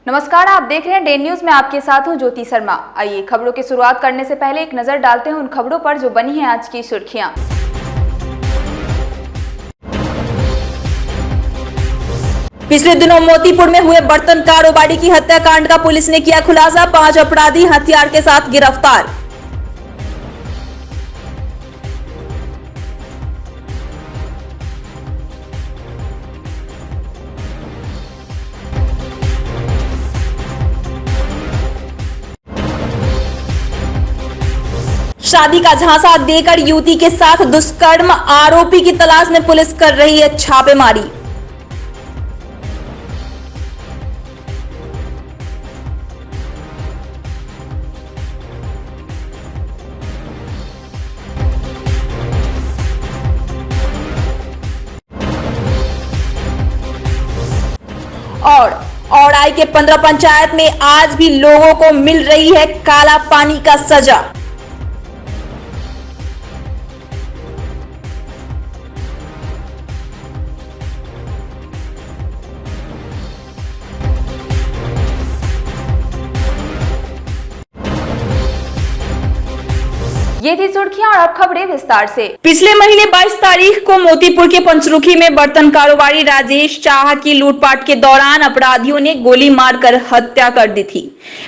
नमस्कार, आप देख रहे हैं डे न्यूज में। आपके साथ हूं ज्योति शर्मा। आइए खबरों की शुरुआत करने से पहले एक नजर डालते हैं उन खबरों पर जो बनी हैं आज की सुर्खियां। पिछले दिनों मोतीपुर में हुए बर्तन कारोबारी की हत्याकांड का पुलिस ने किया खुलासा। 5 अपराधी हथियार के साथ गिरफ्तार। शादी का झांसा देकर युवती के साथ दुष्कर्म, आरोपी की तलाश में पुलिस कर रही है छापेमारी। और आई के 15 पंचायत में आज भी लोगों को मिल रही है काला पानी का सजा। ये थी सुर्खियां और अब खबरें विस्तार से। पिछले महीने 22 तारीख को मोतीपुर के पंचरुखी में बर्तन कारोबारी राजेश चाह की लूटपाट के दौरान अपराधियों ने गोली मारकर हत्या कर दी थी।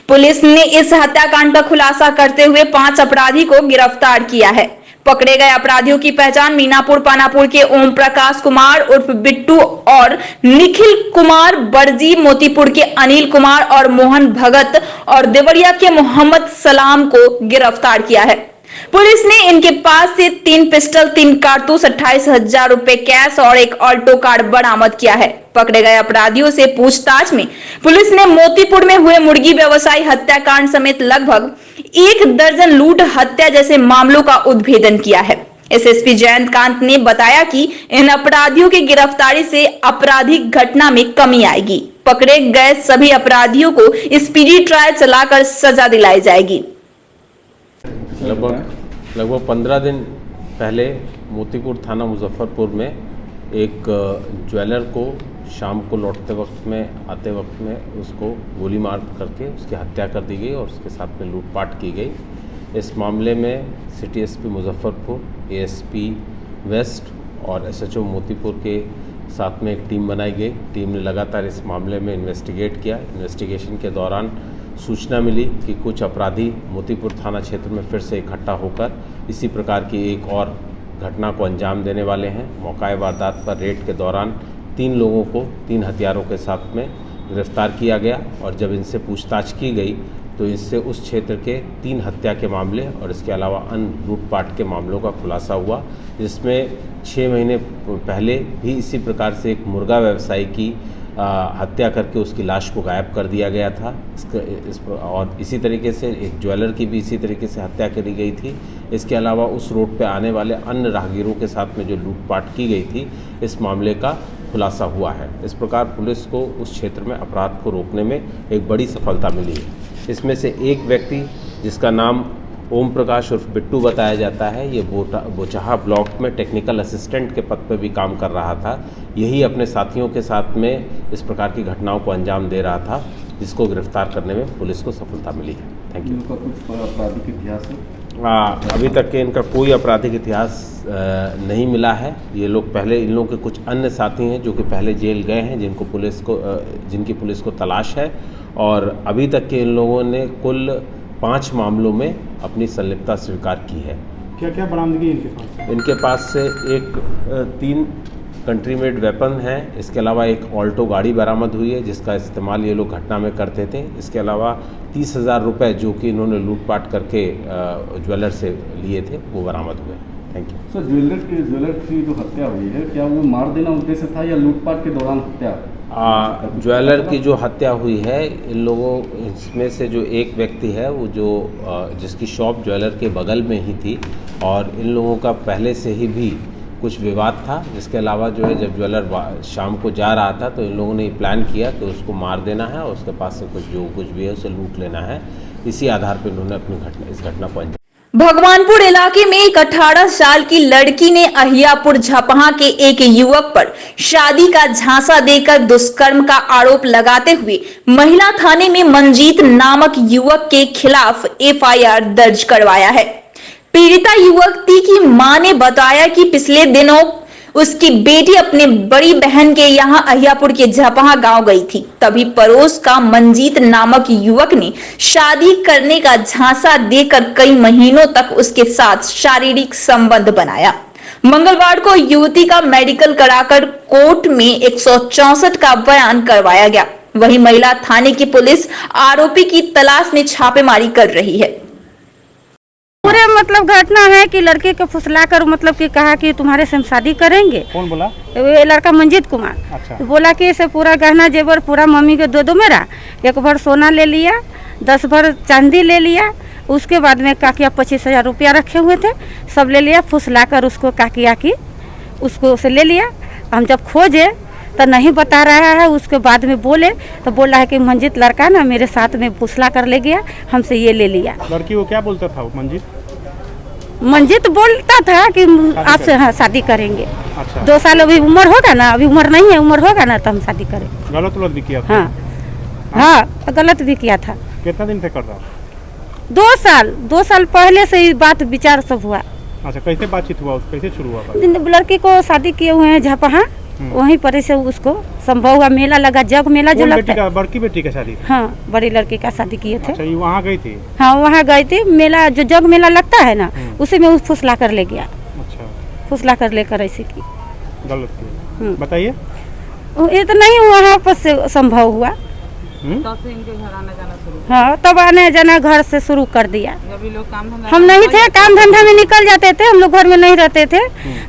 पुलिस ने इस हत्याकांड का खुलासा करते हुए 5 अपराधी को गिरफ्तार किया है। पकड़े गए अपराधियों की पहचान मीनापुर पानापुर के ओम प्रकाश कुमार उर्फ बिट्टू और निखिल कुमार बरजी, मोतीपुर के अनिल कुमार और मोहन भगत और देवरिया के मोहम्मद सलाम को गिरफ्तार किया है। पुलिस ने इनके पास से 3 पिस्टल, 3 कारतूस, 28,000 रुपए कैश और एक ऑल्टो कार बरामद किया है। पकड़े गए अपराधियों से पूछताछ में पुलिस ने मोतीपुर में हुए मुर्गी व्यवसायी हत्याकांड समेत लगभग 1 दर्जन लूट, हत्या जैसे मामलों का उद्भेदन किया है। एसएसपी जयंत कांत ने बताया कि इन अपराधियों की गिरफ्तारी से आपराधिक घटना में कमी आएगी। पकड़े गए सभी अपराधियों को स्पीडी ट्रायल चलाकर सजा दिलाई जाएगी। लगभग 15 दिन पहले मोतीपुर थाना मुजफ्फरपुर में एक ज्वेलर को शाम को लौटते वक्त में आते वक्त में उसको गोली मार करके उसकी हत्या कर दी गई और उसके साथ में लूटपाट की गई। इस मामले में city SP Muzaffarpur, ASP west और एसएचओ मोतीपुर के साथ में एक टीम बनाई गई। टीम ने लगातार इस मामले में इन्वेस्टिगेट किया। इन्वेस्टिगेशन के दौरान सूचना मिली कि कुछ अपराधी मोतीपुर थाना क्षेत्र में फिर से इकट्ठा होकर इसी प्रकार की एक और घटना को अंजाम देने वाले हैं। मौका वारदात पर रेड के दौरान 3 लोगों को 3 हथियारों के साथ में गिरफ्तार किया गया और जब इनसे पूछताछ की गई तो इससे उस क्षेत्र के 3 हत्या के मामले और इसके अलावा अन्य लूटपाट के मामलों का खुलासा हुआ, जिसमें 6 महीने पहले भी इसी प्रकार से एक मुर्गा व्यवसायी की हत्या करके उसकी लाश को गायब कर दिया गया था। और इसी तरीके से एक ज्वेलर की भी इसी तरीके से हत्या करी गई थी। इसके अलावा उस रोड पे आने वाले अन्य राहगीरों के साथ में जो लूटपाट की गई थी, इस मामले का खुलासा हुआ है। इस प्रकार पुलिस को उस क्षेत्र में अपराध को रोकने में एक बड़ी सफलता मिली है। इसमें से एक व्यक्ति जिसका नाम ओम प्रकाश उर्फ बिट्टू बताया जाता है, ये बोचाहा ब्लॉक में टेक्निकल असिस्टेंट के पद पर भी काम कर रहा था। यही अपने साथियों के साथ में इस प्रकार की घटनाओं को अंजाम दे रहा था, जिसको गिरफ्तार करने में पुलिस को सफलता मिली है। Thank you. इनका कुछ आपराधिक इतिहास है? अभी तक के इनका कोई आपराधिक इतिहास नहीं मिला है। ये लोग पहले, इन लोगों के कुछ अन्य साथी हैं जो कि पहले जेल गए हैं, जिनकी पुलिस को तलाश है और अभी तक के इन लोगों ने कुल 5 मामलों में अपनी संलिप्तता स्वीकार की है। क्या क्या बरामदगी इनके पास? इनके पास से 3 कंट्री मेड वेपन है। इसके अलावा एक ऑल्टो गाड़ी बरामद हुई है जिसका इस्तेमाल ये लोग घटना में करते थे। इसके अलावा 30,000 रुपये जो कि इन्होंने लूटपाट करके ज्वेलर से लिए थे, वो बरामद हुए। Thank you. सर, ज्वेलर की जो हत्या हुई है, क्या वो मार देना उद्देश्य था या लूटपाट के दौरान हत्या? ज्वेलर की जो हत्या हुई है, इन लोगों इसमें से जो एक व्यक्ति है वो जिसकी शॉप ज्वेलर के बगल में ही थी और इन लोगों का पहले से ही भी कुछ विवाद था। जिसके अलावा जो है, जब ज्वेलर शाम को जा रहा था तो इन लोगों ने प्लान किया कि उसको मार देना है और उसके पास से कुछ भी है उसे लूट लेना है। इसी आधार पर इन्होंने अपनी इस घटना को अंजाम। भगवानपुर इलाके में एक 18 साल की लड़की ने अहियापुर झपहा के एक युवक पर शादी का झांसा देकर दुष्कर्म का आरोप लगाते हुए महिला थाने में मंजीत नामक युवक के खिलाफ एफआईआर दर्ज करवाया है। पीड़िता युवती की मां ने बताया कि पिछले दिनों उसकी बेटी अपने बड़ी बहन के यहां अहियापुर के झपहा गांव गई थी। तभी पड़ोस का मंजीत नामक युवक ने शादी करने का झांसा देकर कई महीनों तक उसके साथ शारीरिक संबंध बनाया। मंगलवार को युवती का मेडिकल कराकर कोर्ट में 164 का बयान करवाया गया। वहीं महिला थाने की पुलिस आरोपी की तलाश में छापेमारी कर रही है। पूरे मतलब घटना है कि लड़के को फुसला कर मतलब कि कहा कि तुम्हारे से हम शादी करेंगे। कौन बोला? ये लड़का मंजीत कुमार। अच्छा। तो बोला कि इसे पूरा गहना जेवर पूरा मम्मी के दो मेरा, एक भर सोना ले लिया, 10 भर चांदी ले लिया। उसके बाद में काकिया 25,000 रुपया रखे हुए थे, सब ले लिया। फुसला कर उसको काकिया की उसको उसे ले लिया। हम जब खोजे तो नहीं बता रहा है। उसके बाद में बोले तो बोल रहा है कि मंजीत लड़का ना मेरे साथ में फुसला कर ले गया, हमसे ये ले लिया। लड़की को क्या बोलता था मंजीत? मंजीत बोलता था कि आपसे हाँ शादी करेंगे। अच्छा। 2 साल अभी उम्र होगा ना, अभी उम्र नहीं है, उम्र होगा ना तो हम शादी करेंगे। गलत भी किया था? हाँ, गलत भी किया था। कितना दिन से कर रहा? 2 साल पहले से ही बात विचार सब हुआ। अच्छा, कैसे बातचीत हुआ, कैसे शुरू हुआ बात? लड़की को शादी किए हुए हैं झपहा, वहीं पर से उसको संभव हुआ। मेला लगा, जग मेला जो लगता है। बड़की बेटी का शादी? हाँ, बड़ी लड़की का शादी किए थे। अच्छा, ये वहाँ गई थी? हाँ, वहाँ गई थी। मेला जो जग मेला लगता है ना, उसी में फुसला कर ले गया। अच्छा, फुसला कर लेकर ऐसे की गलत की। बताइए। ये तो नहीं वहाँ पर से संभव हुआ। हाँ, तब आने जाना घर से शुरू कर दिया। हम नहीं थे, काम धंधा में निकल जाते थे, हम लोग घर में नहीं रहते थे,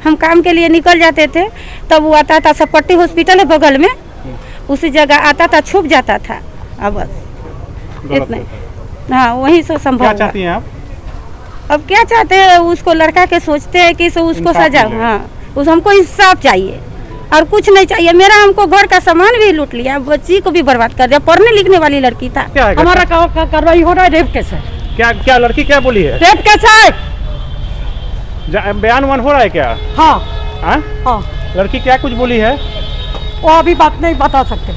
हम काम के लिए निकल जाते थे। तब वो आता था, सपट्टी हॉस्पिटल है बगल में, उसी जगह आता था, छुप जाता था। अब बस इतना। हाँ, वही सब संभव। क्या चाहती हैं आप? अब क्या चाहते हैं, उसको लड़का के सोचते हैं कि उसको सजा। हाँ, उस हमको इंसाफ चाहिए और कुछ नहीं चाहिए। मेरा हमको घर का सामान भी लूट लिया, बच्ची को भी बर्बाद कर दिया। पढ़ने लिखने वाली लड़की था। हमारा कार्रवाई हो रहा है। रेप केस है। क्या लड़की क्या बोली है? रेप केस है। बयान हो रहा है क्या? हाँ हाँ। लड़की क्या कुछ बोली है? वो अभी बात नहीं बता सकते।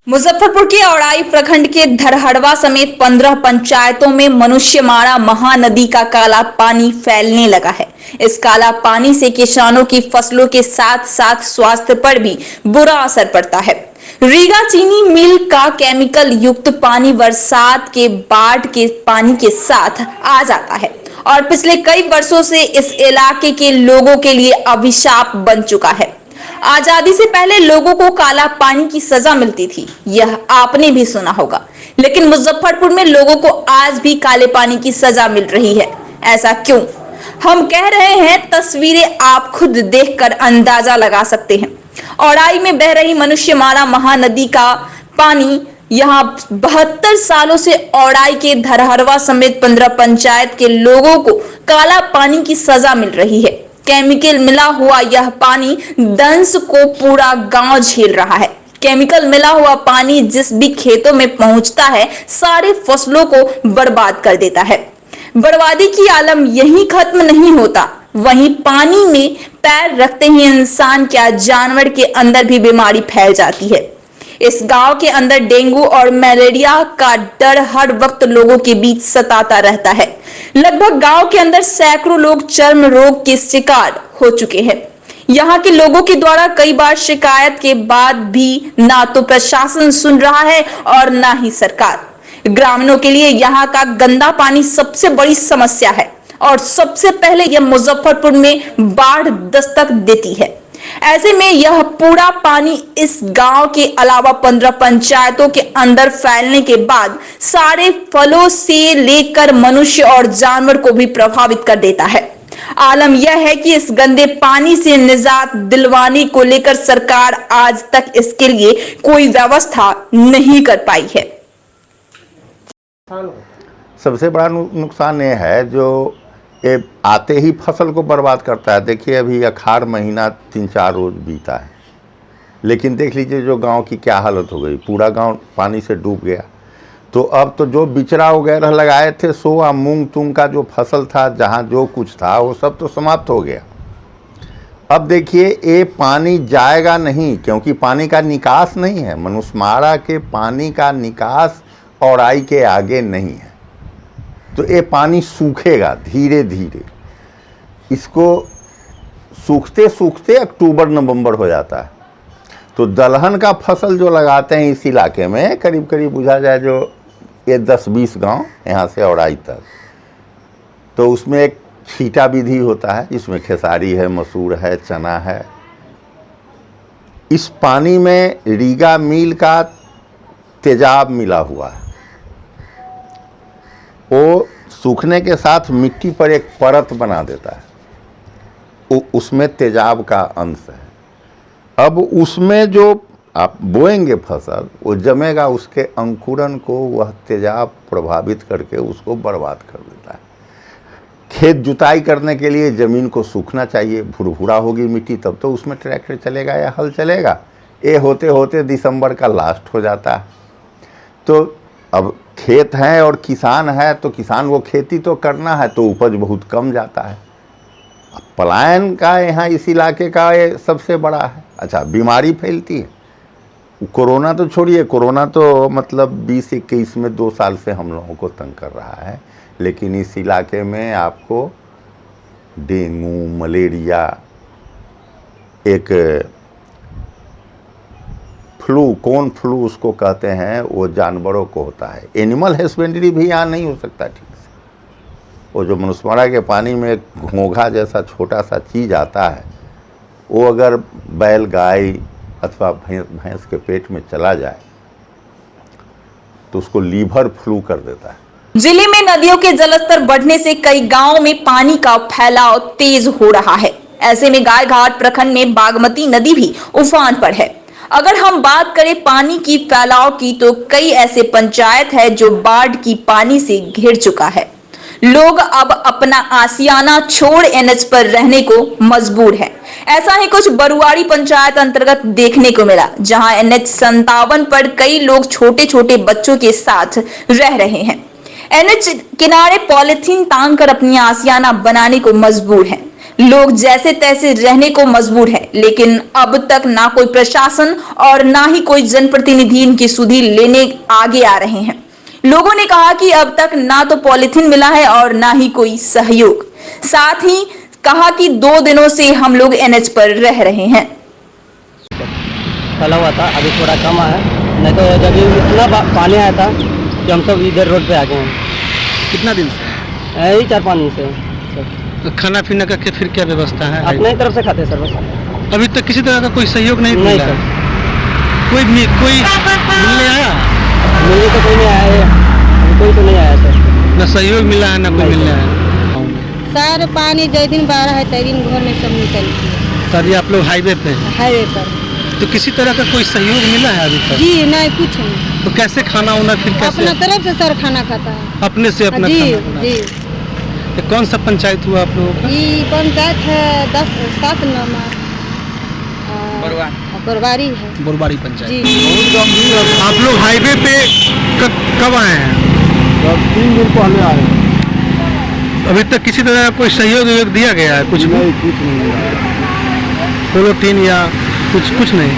मुजफ्फरपुर के औड़ाई प्रखंड के धरहड़वा समेत 15 पंचायतों में मनुष्यमाणा महानदी का काला पानी फैलने लगा है। इस काला पानी से किसानों की फसलों के साथ साथ स्वास्थ्य पर भी बुरा असर पड़ता है। रीगा चीनी मिल का केमिकल युक्त पानी बरसात के बाढ़ के पानी के साथ आ जाता है और पिछले कई वर्षों से इस इलाके के लोगों के लिए अभिशाप बन चुका है। आजादी से पहले लोगों को काला पानी की सजा मिलती थी, यह आपने भी सुना होगा। लेकिन मुजफ्फरपुर में लोगों को आज भी काले पानी की सजा मिल रही है। ऐसा क्यों? हम कह रहे हैं, तस्वीरें आप खुद देखकर अंदाजा लगा सकते हैं। औड़ाई में बह रही मनुष्यमाणा महानदी का पानी यहाँ 72 सालों से औड़ाई के धरहड़वा समेत 15 पंचायत के लोगों को काला पानी की सजा मिल रही है। केमिकल मिला हुआ यह पानी दंश को पूरा गांव झेल रहा है। केमिकल मिला हुआ पानी जिस भी खेतों में पहुंचता है, सारे फसलों को बर्बाद कर देता है। बर्बादी की आलम यही खत्म नहीं होता, वहीं पानी में पैर रखते ही इंसान क्या जानवर के अंदर भी बीमारी फैल जाती है। इस गांव के अंदर डेंगू और मलेरिया का डर हर वक्त लोगों के बीच सताता रहता है। लगभग गांव के अंदर सैकड़ों लोग चर्म रोग के शिकार हो चुके हैं। यहाँ के लोगों के द्वारा कई बार शिकायत के बाद भी ना तो प्रशासन सुन रहा है और ना ही सरकार। ग्रामीणों के लिए यहाँ का गंदा पानी सबसे बड़ी समस्या है और सबसे पहले यह मुजफ्फरपुर में बाढ़ दस्तक देती है। ऐसे में यह पूरा पानी इस गांव के अलावा 15 पंचायतों के अंदर फैलने के बाद सारे फलों से लेकर मनुष्य और जानवर को भी प्रभावित कर देता है। आलम यह है कि इस गंदे पानी से निजात दिलवाने को लेकर सरकार आज तक इसके लिए कोई व्यवस्था नहीं कर पाई है। सबसे बड़ा नुकसान ये है जो ये आते ही फसल को बर्बाद करता है। देखिए अभी अखाड़ महीना 3-4 रोज बीता है, लेकिन देख लीजिए जो गांव की क्या हालत हो गई। पूरा गांव पानी से डूब गया। तो अब तो जो बिचरा वगैरह लगाए थे सोया मूंग तूंग का जो फसल था, जहाँ जो कुछ था वो सब तो समाप्त हो गया। अब देखिए ये पानी जाएगा नहीं, क्योंकि पानी का निकास नहीं है। मनुष्यमारा के पानी का निकास औड़ाई के आगे नहीं है, तो ये पानी सूखेगा धीरे धीरे। इसको सूखते सूखते अक्टूबर नवंबर हो जाता है। तो दलहन का फसल जो लगाते हैं इस इलाके में, करीब करीब बुझा जाए जो ये 10-20 गांव यहाँ से औड़ाई तक, तो उसमें एक छीटा विधि होता है जिसमें खेसारी है, मसूर है, चना है। इस पानी में रीगा मील का तेजाब मिला हुआ है। वो सूखने के साथ मिट्टी पर एक परत बना देता है, उसमें तेजाब का अंश है। अब उसमें जो आप बोएंगे फसल, वो जमेगा, उसके अंकुरन को वह तेजाब प्रभावित करके उसको बर्बाद कर देता है। खेत जुताई करने के लिए ज़मीन को सूखना चाहिए, भुरभुरा होगी मिट्टी, तब तो उसमें ट्रैक्टर चलेगा या हल चलेगा। ये होते होते दिसंबर का लास्ट हो जाता है। तो अब खेत है और किसान है, तो किसान को खेती तो करना है, तो उपज बहुत कम जाता है। अब पलायन का यहाँ इस इलाके का ये सबसे बड़ा है। अच्छा, बीमारी फैलती है। कोरोना तो छोड़िए, कोरोना तो मतलब 2021 में 2 साल से हम लोगों को तंग कर रहा है, लेकिन इस इलाके में आपको डेंगू, मलेरिया, एक फ्लू, कौन फ्लू उसको कहते हैं, वो जानवरों को होता है। एनिमल हस्बेंड्री भी यहाँ नहीं हो सकता ठीक से। वो जो मनुष्यमारा के पानी में एक घोंघा जैसा छोटा सा चीज़ आता है, वो अगर बैल, गाय अथवा भैंस के पेट में चला जाए तो उसको लीवर फ्लू कर देता है। जिले में नदियों के जलस्तर बढ़ने से कई गांवों में पानी का फैलाव तेज हो रहा है। ऐसे में गायघाट प्रखंड में बागमती नदी भी उफान पर है। अगर हम बात करें पानी की फैलाव की, तो कई ऐसे पंचायत है जो बाढ़ की पानी से घिर चुका है। लोग अब अपना आसियाना छोड़ एनएच पर रहने को मजबूर है। ऐसा ही कुछ बरुआड़ी पंचायत अंतर्गत देखने को मिला, जहां एनएच 57 पर कई लोग छोटे छोटे बच्चों के साथ रह रहे हैं। एनएच किनारे पॉलिथीन टांग कर अपनी आसियाना बनाने को मजबूर हैं। लोग जैसे तैसे रहने को मजबूर है, लेकिन अब तक ना कोई प्रशासन और ना ही कोई जनप्रतिनिधि इनकी सुधि लेने आगे आ रहे हैं। लोगों ने कहा कि अब तक ना तो पॉलिथीन मिला है और ना ही कोई सहयोग। साथ ही कहा कि 2 दिनों से हम लोग एनएच पर रह रहे हैं। फैला हुआ था, अभी थोड़ा कम है, नहीं तो जब इतना पानी आया था कि हम सब इधर रोड पे आ गए हैं। कितना दिन से? यही 4-5 दिन से। तो खाना पीना का फिर क्या व्यवस्था है? अपने तरफ से खाते सर बस। अभी तक किसी तरह का कोई सहयोग नहीं मिला? सर, कोई मिलने आया? मिलने तो कोई नहीं आया है, कोई तो नहीं आया सर। न सहयोग मिला है न कोई मिलने आया। सर पानी जो दिन बारह है तै दिन घर में सब निकल गया। तभी आप लोग हाईवे पे हैं? हाईवे पर। तो किसी तरह का कोई सहयोग मिला है अभी तक? जी नहीं, कुछ नहीं। तो कैसे खाना होना फिर कैसे? अपना तरफ से सर खाना खाता है। अपने से अपना जी खाना? जी। तो कौन सा पंचायत हुआ आप लोगों का? ये पंचायत है 7 नंबर बरवारी है। बोरबाड़ी पंचायत। जी। आप लोग हाईवे पे कब आए हैं? 3 दिन पहले आए। अभी तक किसी तरह का कोई सहयोग दिया गया है? कुछ नहीं, कुछ नहीं। पोलोथीन या कुछ नहीं?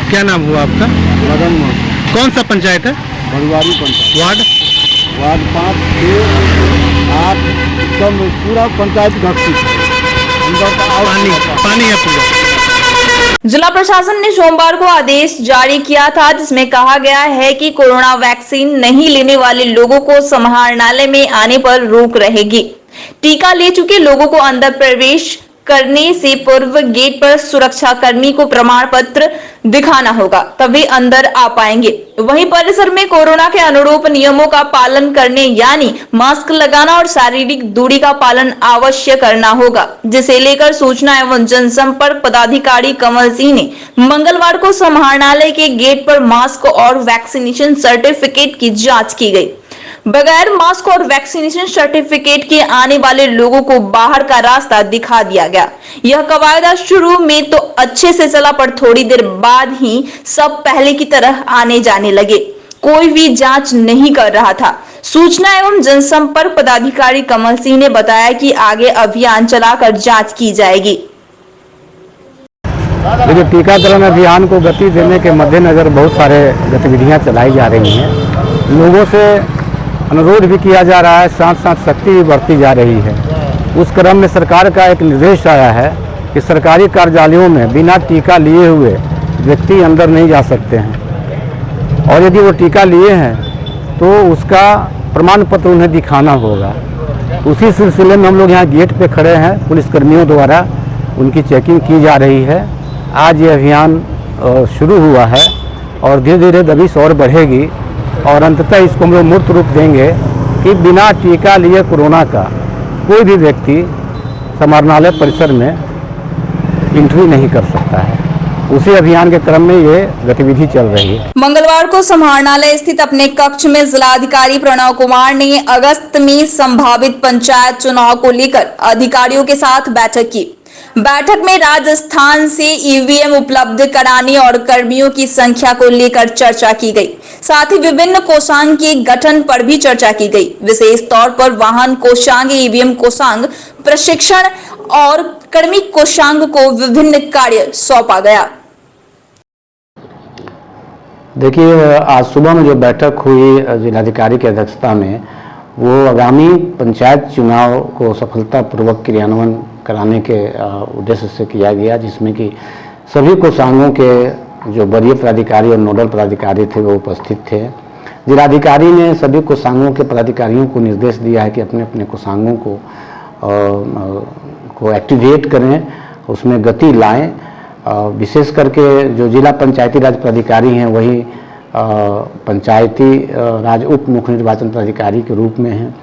क्या नाम हुआ आपका? मदन। कौन सा पंचायत है? बरुआरी पंचायत। वार्ड 5, 6, 8 सब पूरा पंचायत घाटी। पानी है पूरा। जिला प्रशासन ने सोमवार को आदेश जारी किया था, जिसमें कहा गया है कि कोरोना वैक्सीन नहीं लेने वाले लोगों को समाहरणालय में आने पर रोक रहेगी। टीका ले चुके लोगों को अंदर प्रवेश करने से पूर्व गेट पर सुरक्षा कर्मी को प्रमाण पत्र दिखाना होगा, तभी अंदर आ पाएंगे। वहीं परिसर में कोरोना के अनुरूप नियमों का पालन करने यानी मास्क लगाना और शारीरिक दूरी का पालन अवश्य करना होगा, जिसे लेकर सूचना एवं जनसंपर्क पदाधिकारी कमल सिंह ने मंगलवार को समाहरणालय के गेट पर मास्क और वैक्सीनेशन सर्टिफिकेट की जांच की गई। बगैर मास्क और वैक्सीनेशन सर्टिफिकेट के आने वाले लोगों को बाहर का रास्ता दिखा दिया गया। यह कवायदा शुरू में तो अच्छे से चला, पर थोड़ी देर बाद ही सब पहले की तरह आने जाने लगे। कोई भी जांच नहीं कर रहा था। सूचना एवं जनसंपर्क पदाधिकारी कमल सिंह ने बताया कि आगे अभियान चलाकर जांच की जाएगी। देखिए, टीकाकरण अभियान को गति देने के मद्देनजर बहुत सारे गतिविधियां चलाई जा रही हैं। लोगों से अनुरोध भी किया जा रहा है, साथ साथ सख्ती भी बढ़ती जा रही है। उस क्रम में सरकार का एक निर्देश आया है कि सरकारी कार्यालयों में बिना टीका लिए हुए व्यक्ति अंदर नहीं जा सकते हैं, और यदि वो टीका लिए हैं तो उसका प्रमाण पत्र उन्हें दिखाना होगा। उसी सिलसिले में हम लोग यहाँ गेट पे खड़े हैं, पुलिसकर्मियों द्वारा उनकी चेकिंग की जा रही है। आज ये अभियान शुरू हुआ है और धीरे धीरे दबिश और बढ़ेगी, और अंततः इसको हम लोग मूर्त रूप देंगे कि बिना टीका लिए कोरोना का कोई भी व्यक्ति समाहरणालय परिसर में एंट्री नहीं कर सकता है। उसी अभियान के क्रम में ये गतिविधि चल रही है। मंगलवार को समाहरणालय स्थित अपने कक्ष में जिलाधिकारी प्रणव कुमार ने अगस्त में संभावित पंचायत चुनाव को लेकर अधिकारियों के साथ बैठक की। बैठक में राजस्थान से ईवीएम उपलब्ध कराने और कर्मियों की संख्या को लेकर चर्चा की गई। साथ ही विभिन्न कोषांग के गठन पर भी चर्चा की गई। विशेष तौर पर वाहन कोषांग, ईवीएम कोषांग, प्रशिक्षण और कर्मी कोषांग को विभिन्न कार्य सौंपा गया। देखिए, आज सुबह में जो बैठक हुई जिलाधिकारी की अध्यक्षता में, वो आगामी पंचायत चुनाव को सफलतापूर्वक क्रियान्वयन कराने के उद्देश्य से किया गया, जिसमें कि सभी कोषांगों के जो वरीय पदाधिकारी और नोडल पदाधिकारी थे वो उपस्थित थे। जिलाधिकारी ने सभी कोषांगों के पदाधिकारियों को निर्देश दिया है कि अपने अपने कोषांगों को एक्टिवेट करें, उसमें गति लाएं। विशेष करके जो जिला पंचायती राज पदाधिकारी हैं वही पंचायती राज उप मुख्य निर्वाचन पदाधिकारी के रूप में हैं,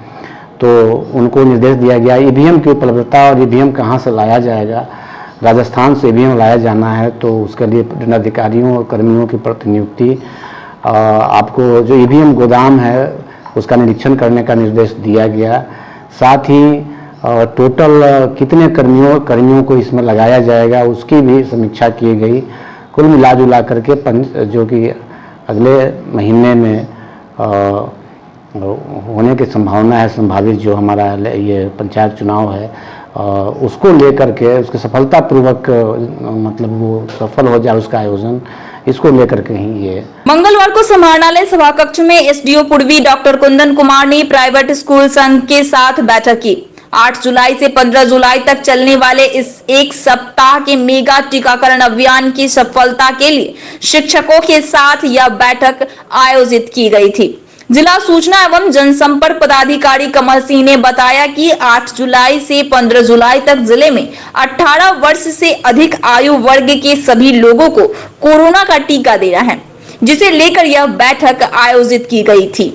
तो उनको निर्देश दिया गया ईवीएम की उपलब्धता और ईवीएम कहाँ से लाया जाएगा। राजस्थान से ईवीएम लाया जाना है तो उसके लिए दंडाधिकारियों और कर्मियों की प्रतिनियुक्ति, आपको जो ईवीएम गोदाम है उसका निरीक्षण करने का निर्देश दिया गया। साथ ही टोटल कितने कर्मियों को इसमें लगाया जाएगा उसकी भी समीक्षा की गई। कुल मिला जुला करके जो कि अगले महीने में होने की संभावना है, संभावित जो हमारा ये पंचायत चुनाव है उसको लेकर के उसके सफलतापूर्वक मतलब वो सफल हो जाए उसका आयोजन, इसको लेकर के ही ये। मंगलवार को समाहरणालय सभा कक्ष में एसडीओ पूर्वी डॉक्टर कुंदन कुमार ने प्राइवेट स्कूल संघ के साथ बैठक की। 8 जुलाई से 15 जुलाई तक चलने वाले इस एक सप्ताह के मेगा टीकाकरण अभियान की सफलता के लिए शिक्षकों के साथ यह बैठक आयोजित की गई थी। जिला सूचना एवं जनसंपर्क पदाधिकारी कमल सिंह ने बताया कि 8 जुलाई से 15 जुलाई तक जिले में 18 वर्ष से अधिक आयु वर्ग के सभी लोगों को कोरोना का टीका देना है, जिसे लेकर यह बैठक आयोजित की गई थी।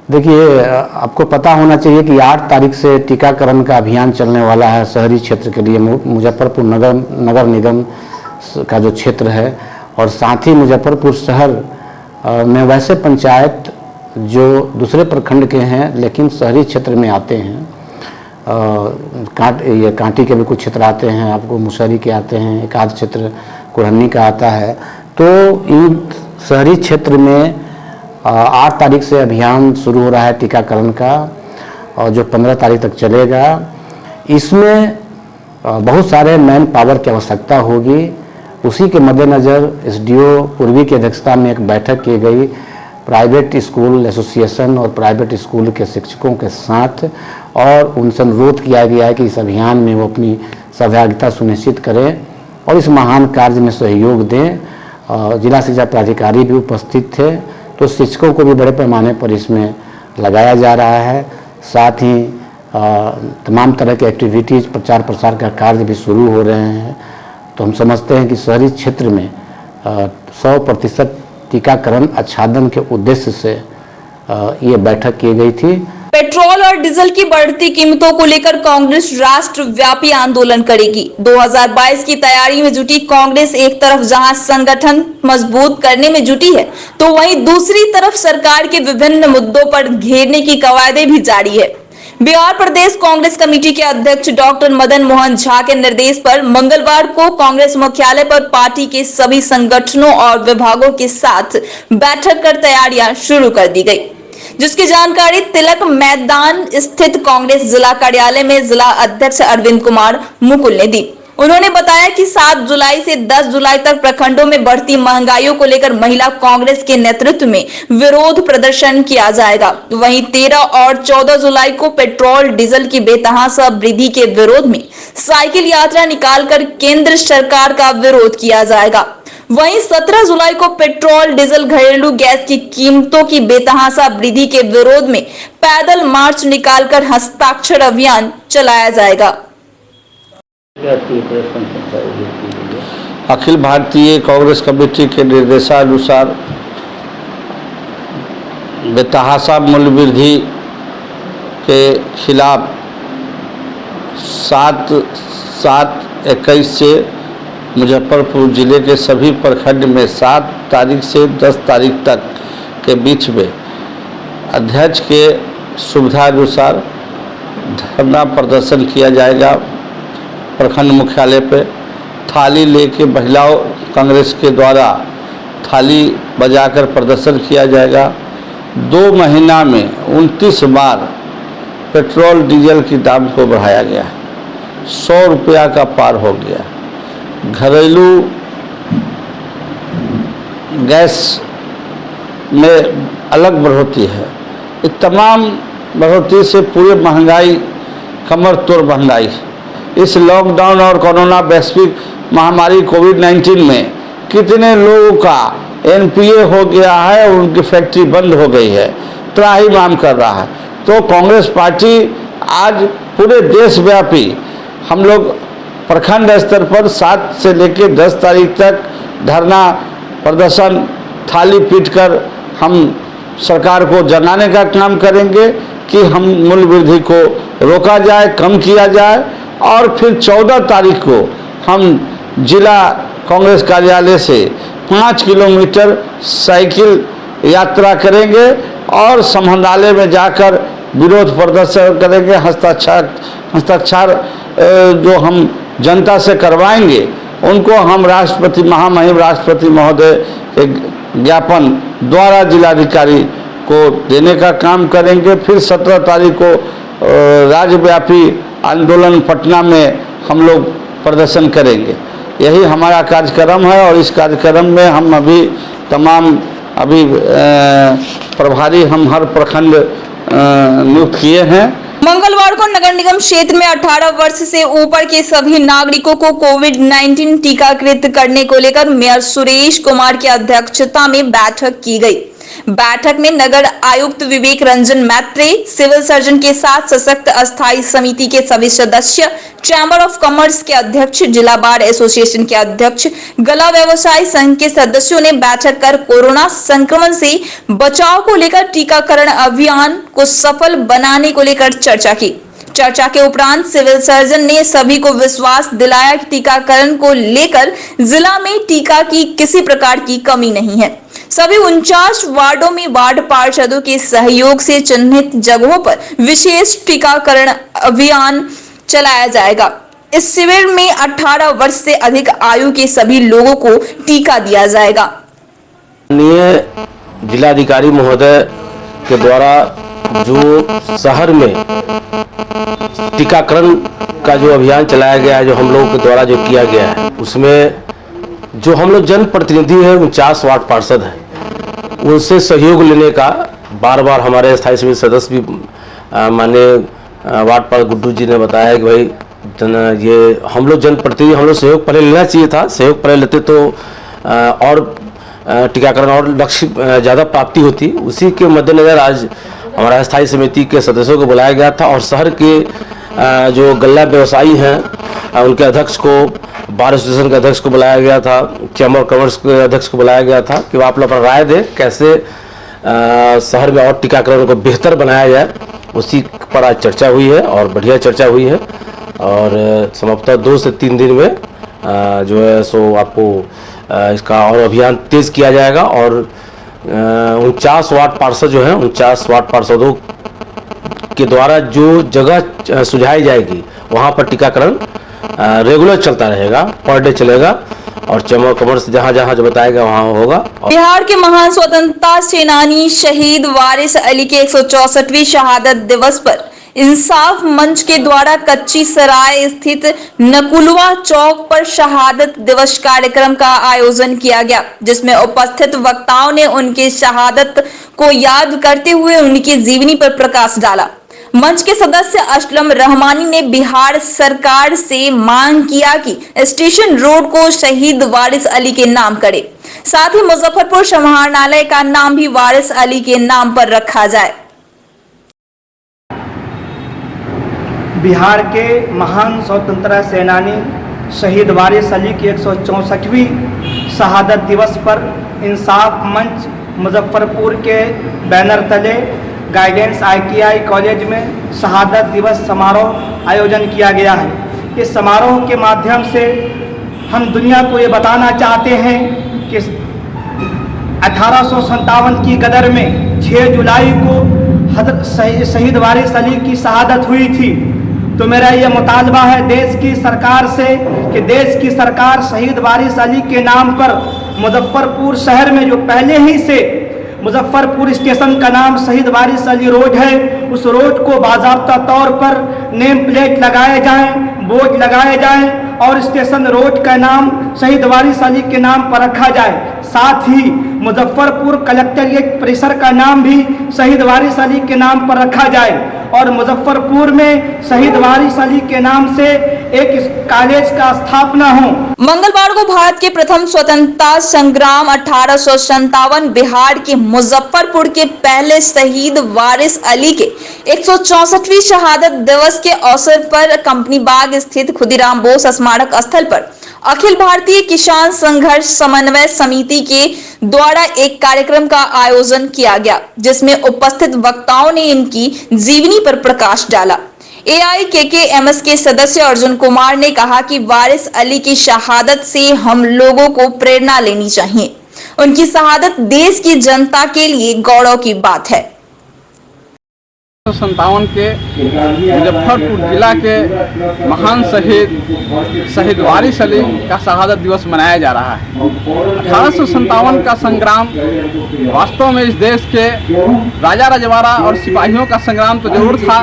देखिए, आपको पता होना चाहिए कि 8 तारीख से टीकाकरण का अभियान चलने वाला है शहरी क्षेत्र के लिए। मुजफ्फरपुर नगर निगम का जो क्षेत्र है और साथ ही मुजफ्फरपुर शहर में वैसे पंचायत जो दूसरे प्रखंड के हैं लेकिन शहरी क्षेत्र में आते हैं, कांटी के भी कुछ क्षेत्र आते हैं, आपको मुसहरी के आते हैं, एक आध क्षेत्र कुरहनी का आता है। तो इन शहरी क्षेत्र में 8 तारीख से अभियान शुरू हो रहा है टीकाकरण का और जो 15 तारीख तक चलेगा। इसमें बहुत सारे मैन पावर की आवश्यकता होगी। उसी के मद्देनज़र एसडीओ पूर्वी की अध्यक्षता में एक बैठक की गई प्राइवेट स्कूल एसोसिएशन और प्राइवेट स्कूल के शिक्षकों के साथ, और उनसे अनुरोध किया गया है कि इस अभियान में वो अपनी सहभागिता सुनिश्चित करें और इस महान कार्य में सहयोग दें। जिला शिक्षा प्राधिकारी भी उपस्थित थे, तो शिक्षकों को भी बड़े पैमाने पर इसमें लगाया जा रहा है। साथ ही तमाम तरह के एक्टिविटीज़ प्रचार प्रसार का कार्य भी शुरू हो रहे हैं। तो हम समझते हैं कि शहरी क्षेत्र में 100% टीकाकरण आच्छादन के उद्देश्य से ये बैठक की गई थी। पेट्रोल और डीजल की बढ़ती कीमतों को लेकर कांग्रेस राष्ट्रव्यापी आंदोलन करेगी। 2022 की तैयारी में जुटी कांग्रेस एक तरफ जहां संगठन मजबूत करने में जुटी है, तो वहीं दूसरी तरफ सरकार के विभिन्न मुद्दों पर घेरने की कवायदें भी जारी है। बिहार प्रदेश कांग्रेस कमेटी के अध्यक्ष डॉक्टर मदन मोहन झा के निर्देश पर मंगलवार को कांग्रेस मुख्यालय पर पार्टी के सभी संगठनों और विभागों के साथ बैठक कर तैयारियां शुरू कर दी गई, जिसकी जानकारी तिलक मैदान स्थित कांग्रेस जिला कार्यालय में जिला अध्यक्ष अरविंद कुमार मुकुल ने दी। उन्होंने बताया कि 7 जुलाई से 10 जुलाई तक प्रखंडों में बढ़ती महंगाइयों को लेकर महिला कांग्रेस के नेतृत्व में विरोध प्रदर्शन किया जाएगा। वहीं 13 और 14 जुलाई को पेट्रोल डीजल की बेतहाशा वृद्धि के विरोध में साइकिल यात्रा निकालकर केंद्र सरकार का विरोध किया जाएगा। वहीं 17 जुलाई को पेट्रोल डीजल घरेलू गैस की कीमतों की बेतहाशा वृद्धि के विरोध में पैदल मार्च निकालकर हस्ताक्षर अभियान चलाया जाएगा। अखिल भारतीय कांग्रेस कमेटी के निर्देशानुसार बेतहाशा मूल्य वृद्धि के खिलाफ 7/7/21 से मुजफ्फरपुर जिले के सभी प्रखंड में 7 तारीख से 10 तारीख तक के बीच में अध्यक्ष के सुविधानुसार धरना प्रदर्शन किया जाएगा। प्रखंड मुख्यालय पे थाली लेके महिलाओं कांग्रेस के द्वारा थाली बजाकर प्रदर्शन किया जाएगा। 2 महीना में 29 बार पेट्रोल डीजल की दाम को बढ़ाया गया, 100 रुपया का पार हो गया। घरेलू गैस में अलग बढ़ोतरी है। ये तमाम बढ़ोतरी से पूरे महंगाई कमर तोड़ महंगाई। इस लॉकडाउन और कोरोना वैश्विक महामारी कोविड-19 में कितने लोगों का एनपीए हो गया है और उनकी फैक्ट्री बंद हो गई है, त्राहिमाम कर रहा है। तो कांग्रेस पार्टी आज पूरे देशव्यापी हम लोग प्रखंड स्तर पर 7 से लेकर 10 तारीख तक धरना प्रदर्शन थाली पीटकर हम सरकार को जनाने का काम करेंगे कि हम मूल्य वृद्धि को रोका जाए, कम किया जाए। और फिर 14 तारीख को हम जिला कांग्रेस कार्यालय से 5 किलोमीटर साइकिल यात्रा करेंगे और समाहरणालय में जाकर विरोध प्रदर्शन करेंगे। हस्ताक्षर जो हम जनता से करवाएंगे उनको हम राष्ट्रपति महामहिम राष्ट्रपति महोदय के ज्ञापन द्वारा जिलाधिकारी को देने का काम करेंगे। फिर 17 तारीख को राज्यव्यापी आंदोलन पटना में हम लोग प्रदर्शन करेंगे। यही हमारा कार्यक्रम है और इस कार्यक्रम में हम तमाम प्रभारी हम हर प्रखंड नियुक्त किए हैं। मंगलवार को नगर निगम क्षेत्र में 18 वर्ष से ऊपर के सभी नागरिकों को कोविड-19 टीकाकृत करने को लेकर मेयर सुरेश कुमार की अध्यक्षता में बैठक की गई। बैठक में नगर आयुक्त विवेक रंजन मैत्रे, सिविल सर्जन के साथ सशक्त अस्थायी समिति के सभी सदस्य, चैम्बर ऑफ कॉमर्स के अध्यक्ष, जिला बार एसोसिएशन के अध्यक्ष, गला व्यवसाय संघ के सदस्यों ने बैठक कर कोरोना संक्रमण से बचाव को लेकर टीकाकरण अभियान को सफल बनाने को लेकर चर्चा की। चर्चा के उपरांत सिविल सर्जन ने सभी को विश्वास दिलाया कि टीकाकरण को लेकर जिला में टीका की किसी प्रकार की कमी नहीं है। सभी 49 वार्डों में वार्ड पार्षदों के सहयोग से चिन्हित जगहों पर विशेष टीकाकरण अभियान चलाया जाएगा। इस शिविर में 18 वर्ष से अधिक आयु के सभी लोगों को टीका दिया जाएगा। माननीय जिलाधिकारी महोदय के द्वारा जो शहर में टीकाकरण का जो अभियान चलाया गया है, जो हम लोगों के द्वारा जो किया गया है, उसमें जो हम लोग जनप्रतिनिधि हैं 49 वार्ड पार्षद हैं, उनसे सहयोग लेने का बार बार हमारे स्थायी समिति सदस्य भी माननीय वार्ड पार्षद गुड्डू जी ने बताया कि भाई ये हम लोग जनप्रतिनिधि हम लोग सहयोग पहले लेना चाहिए था, सहयोग पहले लेते तो और टीकाकरण और लक्ष्य ज़्यादा प्राप्ति होती। उसी के मद्देनज़र आज हमारा स्थायी समिति के सदस्यों को बुलाया गया था और शहर के जो गल्ला व्यवसायी हैं उनके अध्यक्ष को, बार एसोसिएशन के अध्यक्ष को बुलाया गया था, चैम्बर ऑफ कॉमर्स के अध्यक्ष को बुलाया गया था कि वो आप लोग अपना राय दें कैसे शहर में और टीकाकरण को बेहतर बनाया जाए। उसी पर आज चर्चा हुई है और बढ़िया चर्चा हुई है और संभवतः 2 से 3 दिन में जो है सो आपको इसका और अभियान तेज किया जाएगा और 49 वार्ड पार्षद जो हैं 49 वार्ड पार्षदों के द्वारा जो जगह सुझाई जाएगी वहाँ पर टीकाकरण रेगुलर चलता रहेगा, पर डे चलेगा और कमर से जहाँ जहाँ जो बताएगा वहाँ होगा। बिहार के महान स्वतंत्रता सेनानी शहीद वारिस अली के 164वीं शहादत दिवस पर इंसाफ मंच के द्वारा कच्ची सराय स्थित नकुलवा चौक पर शहादत दिवस कार्यक्रम का आयोजन किया गया, जिसमें उपस्थित वक्ताओं ने उनके शहादत को याद करते हुए उनकी जीवनी पर प्रकाश डाला। मंच के सदस्य असलम रहमानी ने बिहार सरकार से मांग किया कि स्टेशन रोड को शहीद वारिस अली के नाम करे, साथ ही मुजफ्फरपुर समाहरणालय का नाम भी वारिस अली के नाम पर रखा जाए। बिहार के महान स्वतंत्रता सेनानी शहीद वारिस अली की 164वीं शहादत दिवस पर इंसाफ मंच मुजफ्फरपुर के बैनर तले गाइडेंस ITI कॉलेज में शहादत दिवस समारोह आयोजन किया गया है। इस समारोह के माध्यम से हम दुनिया को ये बताना चाहते हैं कि 1857 की गदर में 6 जुलाई को शहीद वारिस अली की शहादत हुई थी। तो मेरा यह मुतालबा है देश की सरकार से कि देश की सरकार शहीद वारिस अली के नाम पर मुजफ्फरपुर शहर में जो पहले ही से मुजफ्फरपुर स्टेशन का नाम शहीद वारिस अली रोड है, उस रोड को बाज़ाब्ता तौर पर नेम प्लेट लगाए जाएं, बोर्ड लगाए जाएं और स्टेशन रोड का नाम शहीद वारिस अली के नाम पर रखा जाए। साथ ही मुजफ्फरपुर कलेक्ट्रेट परिसर का नाम भी शहीद वारिस अली के नाम पर रखा जाए और मुजफ्फरपुर में शहीद वारिस अली के नाम से एक कॉलेज का स्थापना हो। मंगलवार को भारत के प्रथम स्वतंत्रता संग्राम 1857 बिहार के मुजफ्फरपुर के पहले शहीद वारिस अली के 164वीं शहादत दिवस के अवसर पर कंपनी बाग स्थित खुदीराम बोस स्मारक स्थल पर अखिल भारतीय किसान संघर्ष समन्वय समिति के द्वारा एक कार्यक्रम का आयोजन किया गया, जिसमें उपस्थित वक्ताओं ने इनकी जीवनी पर प्रकाश डाला। AIKKMS के सदस्य अर्जुन कुमार ने कहा कि वारिस अली की शहादत से हम लोगों को प्रेरणा लेनी चाहिए। उनकी शहादत देश की जनता के लिए गौरव की बात है। 1957 के मुजफ्फरपुर जिला के महान शहीद वारिस अली का शहादत दिवस मनाया जा रहा है। 1857 का संग्राम वास्तव में इस देश के राजा रजवाड़ा और सिपाहियों का संग्राम तो जरूर था,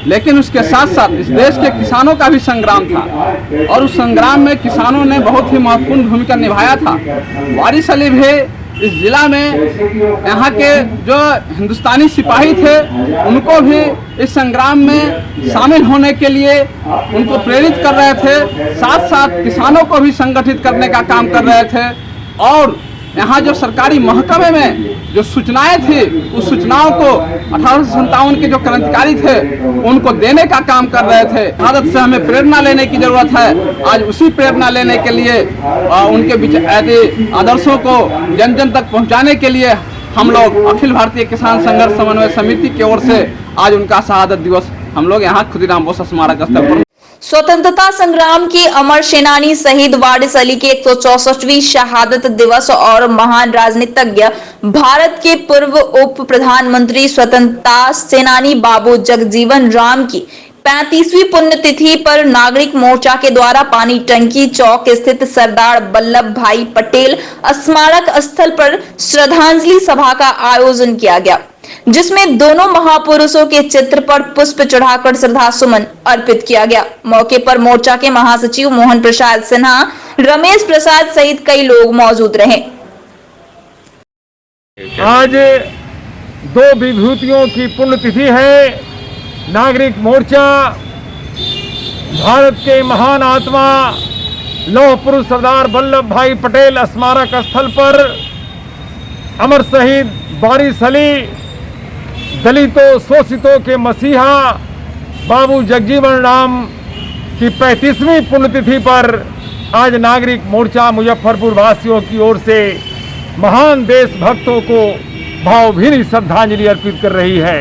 लेकिन उसके साथ साथ इस देश के किसानों का भी संग्राम था और उस संग्राम में किसानों ने बहुत ही महत्वपूर्ण भूमिका निभाया था। वारिस अली भी इस जिला में यहाँ के जो हिंदुस्तानी सिपाही थे उनको भी इस संग्राम में शामिल होने के लिए उनको प्रेरित कर रहे थे, साथ साथ किसानों को भी संगठित करने का काम कर रहे थे और यहाँ जो सरकारी महकमे में जो सूचनाएं थी उस सूचनाओं को 1857 के जो क्रांतिकारी थे उनको देने का काम कर रहे थे। शहादत से हमें प्रेरणा लेने की जरूरत है। आज उसी प्रेरणा लेने के लिए उनके आदर्शों को जन जन तक पहुँचाने के लिए हम लोग अखिल भारतीय किसान संघर्ष समन्वय समिति की ओर से आज उनका शहादत दिवस हम लोग यहाँ खुदीराम बोस स्मारक स्थल पर स्वतंत्रता संग्राम के अमर सेनानी शहीद वारिस अली के 164वीं शहादत दिवस और महान राजनीतिज्ञ भारत के पूर्व उप प्रधानमंत्री स्वतंत्रता सेनानी बाबू जगजीवन राम की 35वीं पुण्यतिथि पर नागरिक मोर्चा के द्वारा पानी टंकी चौक स्थित सरदार वल्लभ भाई पटेल स्मारक स्थल पर श्रद्धांजलि सभा का आयोजन किया गया, जिसमें दोनों महापुरुषों के चित्र पर पुष्प चढ़ाकर श्रद्धा सुमन अर्पित किया गया। मौके पर मोर्चा के महासचिव मोहन प्रसाद सिन्हा, रमेश प्रसाद सहित कई लोग मौजूद रहे। आज 2 विभूतियों की पुण्यतिथि है। नागरिक मोर्चा भारत के महान आत्मा लौह पुरुष सरदार वल्लभ भाई पटेल स्मारक स्थल पर अमर शहीद वारिस अली, दलितों शोषितों के मसीहा बाबू जगजीवन राम की 35वीं पुण्यतिथि पर आज नागरिक मोर्चा मुजफ्फरपुर वासियों की ओर से महान देशभक्तों को भावभीनी श्रद्धांजलि अर्पित कर रही है।